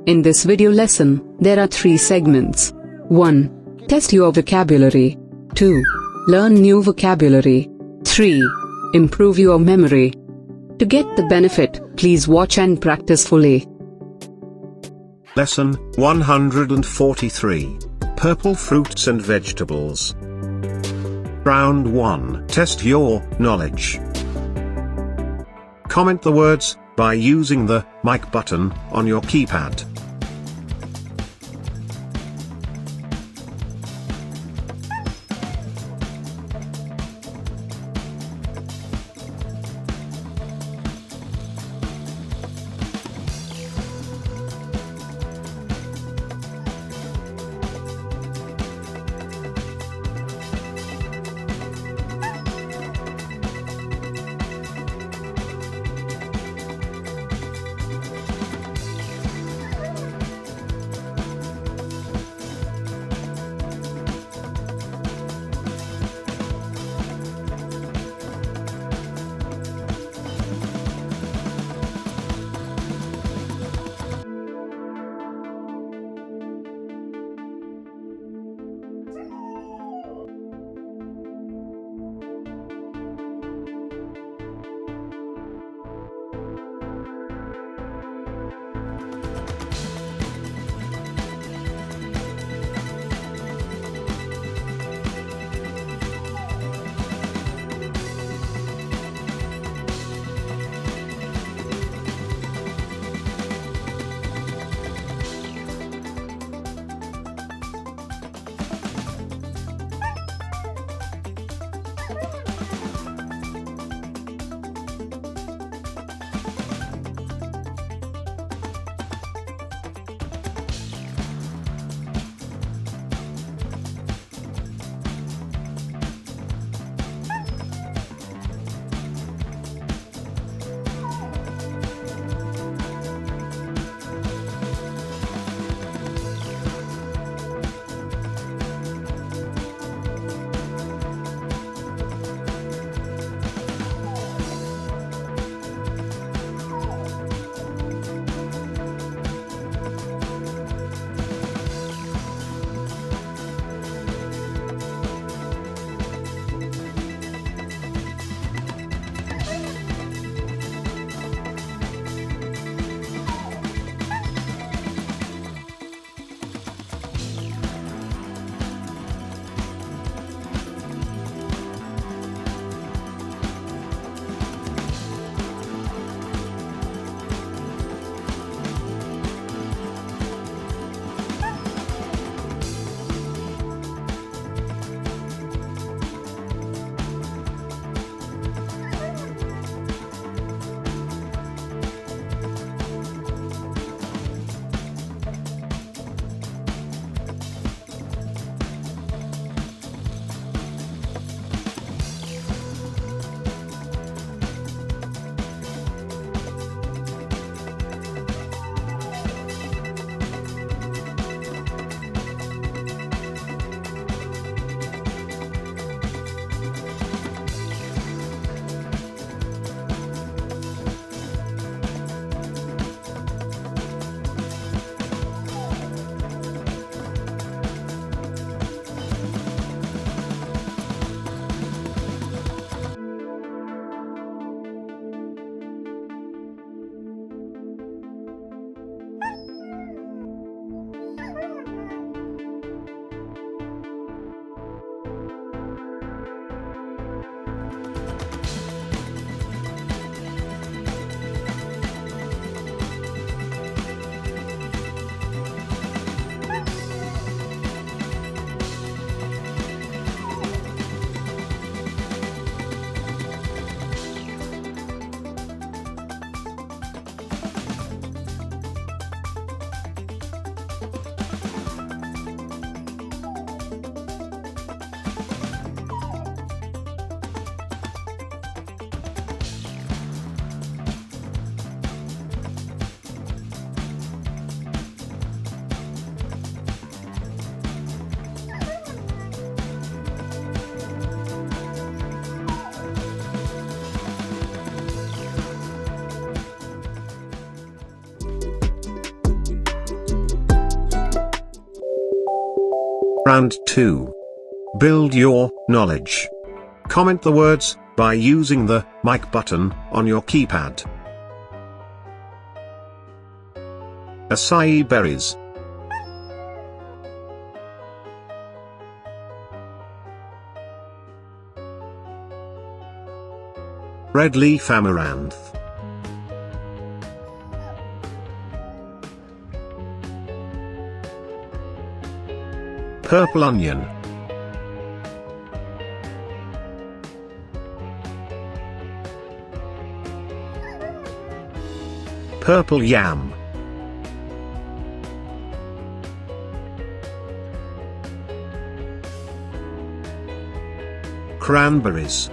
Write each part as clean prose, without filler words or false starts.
In this video lesson, there are 3 segments. 1. Test your vocabulary. 2. Learn new vocabulary. 3. Improve your memory. To get the benefit, please watch and practice fully. Lesson 143. Purple fruits and vegetables. Round 1. Test your knowledge. Comment the words by using the mic button on your keypad. Round 2. Build your knowledge. Comment the words by using the mic button on your keypad. Acai berries. Red leaf amaranth. Purple onion. Purple yam. Cranberries.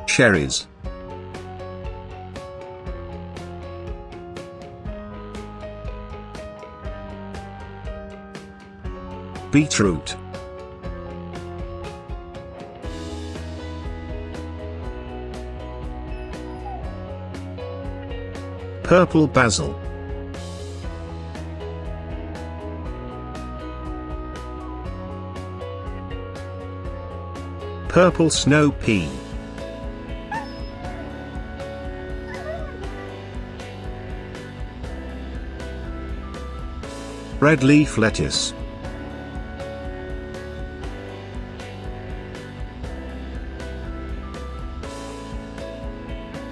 Cherries. Beetroot. Purple basil. Purple snow pea. Red leaf lettuce.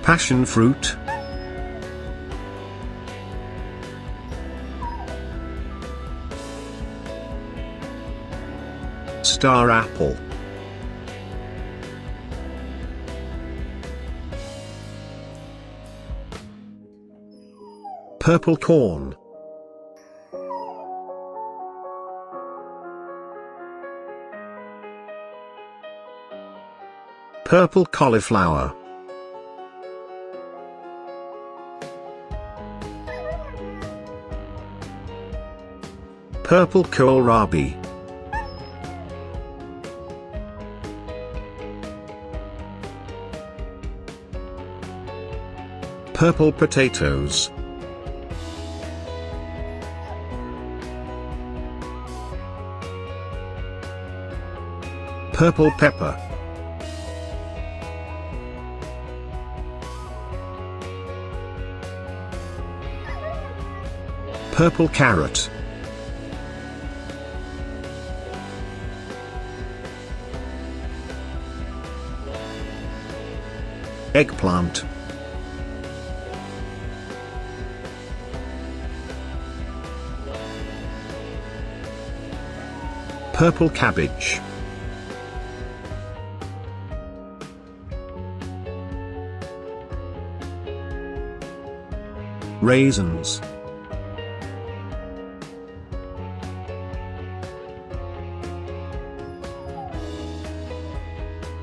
Passion fruit. Star apple. Purple corn. Purple cauliflower. Purple kohlrabi. Purple potatoes. Purple pepper. Purple carrot. Eggplant. Purple cabbage. Raisins.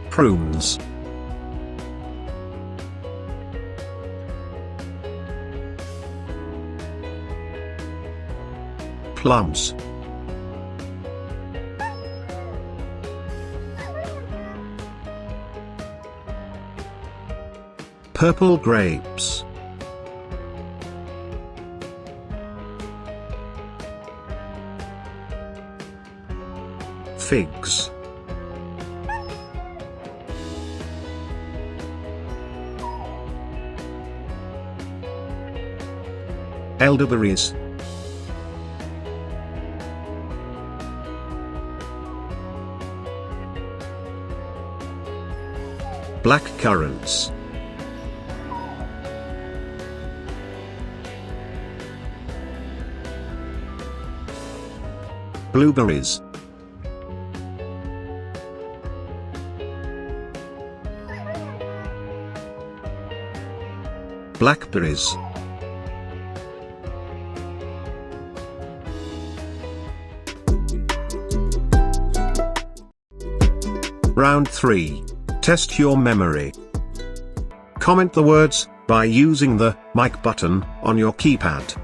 Prunes. Plums. Purple grapes. Figs. Elderberries. Black currants. Blueberries. Blackberries. Round 3. Test your memory. Comment the words by using the mic button on your keypad.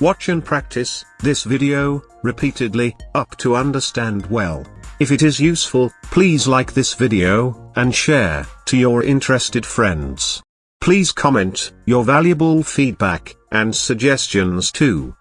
Watch and practice this video repeatedly up to understand well. If it is useful, please like this video and share to your interested friends. Please comment your valuable feedback and suggestions too.